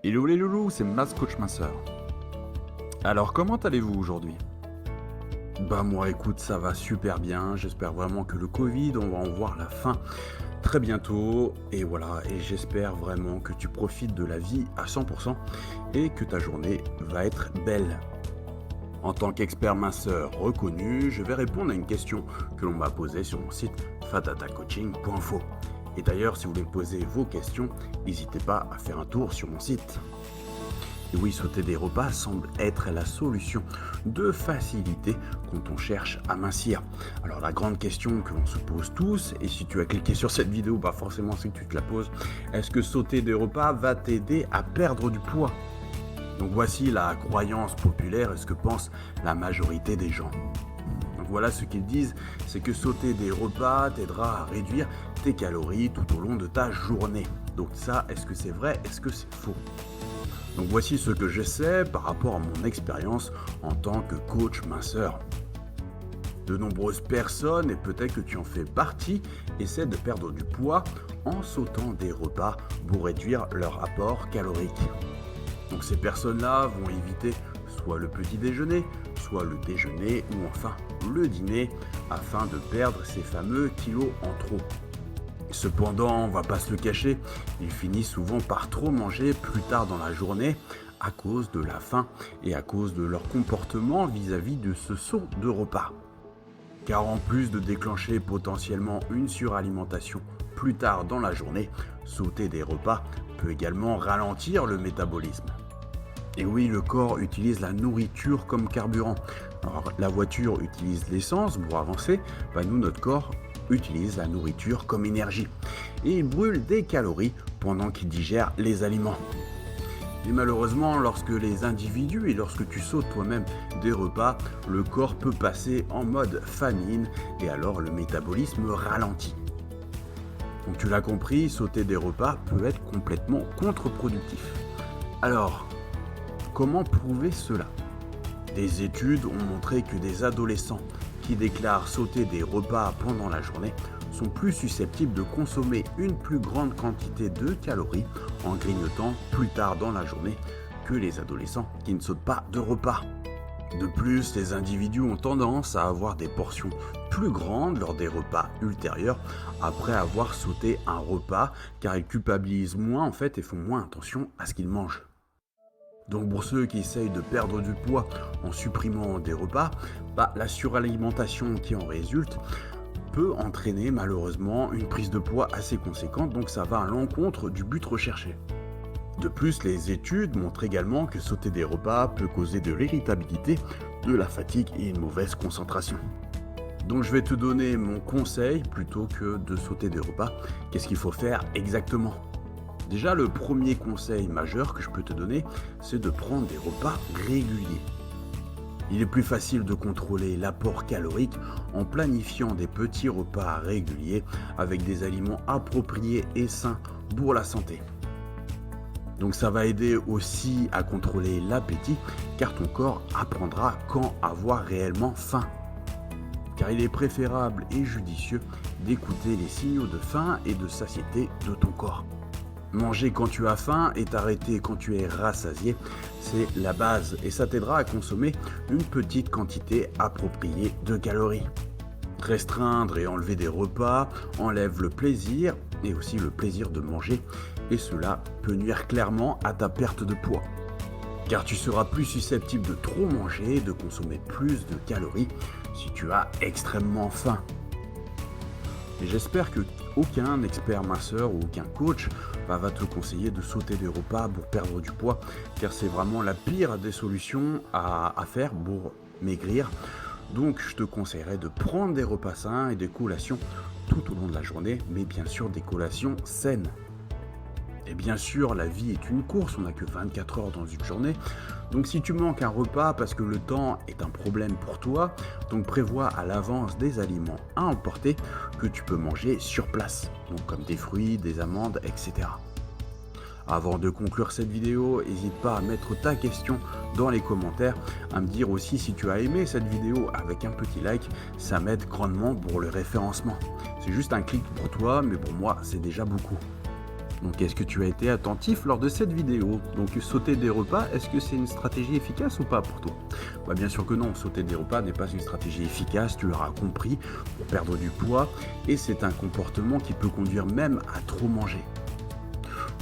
Hello les loulous, c'est Mas Coach Minceur. Alors comment allez-vous aujourd'hui? Bah moi écoute, ça va super bien, j'espère vraiment que le Covid, on va en voir la fin très bientôt. Et voilà, et j'espère vraiment que tu profites de la vie à 100% et que ta journée va être belle. En tant qu'expert minceur reconnu, je vais répondre à une question que l'on m'a posée sur mon site fatatacoaching.info. Et d'ailleurs, si vous voulez me poser vos questions, n'hésitez pas à faire un tour sur mon site. Et oui, sauter des repas semble être la solution de facilité quand on cherche à mincir. Alors la grande question que l'on se pose tous, et si tu as cliqué sur cette vidéo, bah forcément c'est que tu te la poses, est-ce que sauter des repas va t'aider à perdre du poids? Donc voici la croyance populaire et ce que pense la majorité des gens. Donc voilà ce qu'ils disent, c'est que sauter des repas t'aidera à réduire tes calories tout au long de ta journée. Donc ça, est-ce que c'est vrai? Est-ce que c'est faux? Donc voici ce que je sais par rapport à mon expérience en tant que coach minceur. De nombreuses personnes, et peut-être que tu en fais partie, essaient de perdre du poids en sautant des repas pour réduire leur apport calorique. Donc ces personnes-là vont éviter soit le petit déjeuner, soit le déjeuner ou enfin le dîner afin de perdre ces fameux kilos en trop. Cependant, on va pas se le cacher, ils finissent souvent par trop manger plus tard dans la journée à cause de la faim et à cause de leur comportement vis-à-vis de ce saut de repas. Car en plus de déclencher potentiellement une suralimentation plus tard dans la journée, sauter des repas peut également ralentir le métabolisme. Et oui, le corps utilise la nourriture comme carburant. Alors la voiture utilise l'essence pour avancer, nous notre corps utilise la nourriture comme énergie. Et il brûle des calories pendant qu'il digère les aliments. Et malheureusement, lorsque les individus et lorsque tu sautes toi-même des repas, le corps peut passer en mode famine et alors le métabolisme ralentit. Donc tu l'as compris, sauter des repas peut être complètement contre-productif. Alors, comment prouver cela? Des études ont montré que des adolescents qui déclarent sauter des repas pendant la journée sont plus susceptibles de consommer une plus grande quantité de calories en grignotant plus tard dans la journée que les adolescents qui ne sautent pas de repas. De plus, les individus ont tendance à avoir des portions plus grandes lors des repas ultérieurs après avoir sauté un repas car ils culpabilisent moins et font moins attention à ce qu'ils mangent. Donc pour ceux qui essayent de perdre du poids en supprimant des repas, la suralimentation qui en résulte peut entraîner malheureusement une prise de poids assez conséquente, donc ça va à l'encontre du but recherché. De plus, les études montrent également que sauter des repas peut causer de l'irritabilité, de la fatigue et une mauvaise concentration. Donc je vais te donner mon conseil plutôt que de sauter des repas. Qu'est-ce qu'il faut faire exactement ? Déjà, le premier conseil majeur que je peux te donner, c'est de prendre des repas réguliers. Il est plus facile de contrôler l'apport calorique en planifiant des petits repas réguliers avec des aliments appropriés et sains pour la santé. Donc ça va aider aussi à contrôler l'appétit car ton corps apprendra quand avoir réellement faim. Car il est préférable et judicieux d'écouter les signaux de faim et de satiété de ton corps. Manger quand tu as faim et t'arrêter quand tu es rassasié, c'est la base et ça t'aidera à consommer une petite quantité appropriée de calories. Restreindre et enlever des repas enlève le plaisir et aussi le plaisir de manger et cela peut nuire clairement à ta perte de poids. Car tu seras plus susceptible de trop manger et de consommer plus de calories si tu as extrêmement faim. Et j'espère que aucun expert minceur ou aucun coach va te conseiller de sauter des repas pour perdre du poids, car c'est vraiment la pire des solutions à faire pour maigrir. Donc je te conseillerais de prendre des repas sains et des collations tout au long de la journée, mais bien sûr des collations saines. Et bien sûr, la vie est une course, on n'a que 24 heures dans une journée. Donc si tu manques un repas parce que le temps est un problème pour toi, donc prévois à l'avance des aliments à emporter que tu peux manger sur place. Donc comme des fruits, des amandes, etc. Avant de conclure cette vidéo, n'hésite pas à mettre ta question dans les commentaires, à me dire aussi si tu as aimé cette vidéo avec un petit like, ça m'aide grandement pour le référencement. C'est juste un clic pour toi, mais pour moi c'est déjà beaucoup. Donc est-ce que tu as été attentif lors de cette vidéo? Donc sauter des repas, est-ce que c'est une stratégie efficace ou pas pour toi? Bien sûr que non, sauter des repas n'est pas une stratégie efficace, tu l'auras compris, pour perdre du poids, et c'est un comportement qui peut conduire même à trop manger.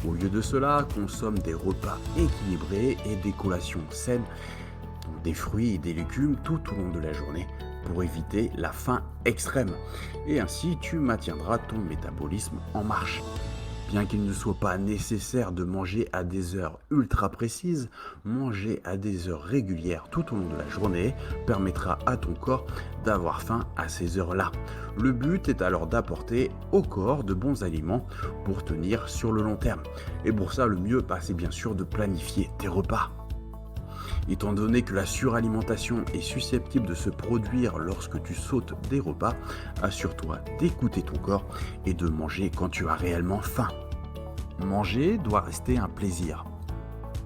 Au lieu de cela, consomme des repas équilibrés et des collations saines, donc des fruits et des légumes tout au long de la journée pour éviter la faim extrême. Et ainsi, tu maintiendras ton métabolisme en marche. Bien qu'il ne soit pas nécessaire de manger à des heures ultra précises, manger à des heures régulières tout au long de la journée permettra à ton corps d'avoir faim à ces heures-là. Le but est alors d'apporter au corps de bons aliments pour tenir sur le long terme. Et pour ça, le mieux, c'est bien sûr de planifier tes repas. Étant donné que la suralimentation est susceptible de se produire lorsque tu sautes des repas, assure-toi d'écouter ton corps et de manger quand tu as réellement faim. Manger doit rester un plaisir.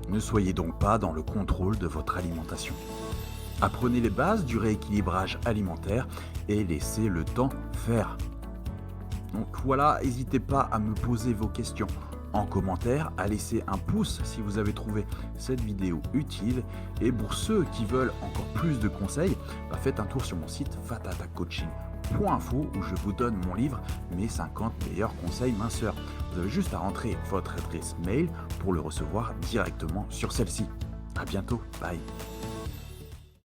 Ne soyez donc pas dans le contrôle de votre alimentation. Apprenez les bases du rééquilibrage alimentaire et laissez le temps faire. Donc voilà, n'hésitez pas à me poser vos questions en commentaire, à laisser un pouce si vous avez trouvé cette vidéo utile. Et pour ceux qui veulent encore plus de conseils, faites un tour sur mon site fatatacoaching.info où je vous donne mon livre Mes 50 meilleurs conseils minceurs. Vous avez juste à rentrer votre adresse mail pour le recevoir directement sur celle-ci. À bientôt, bye.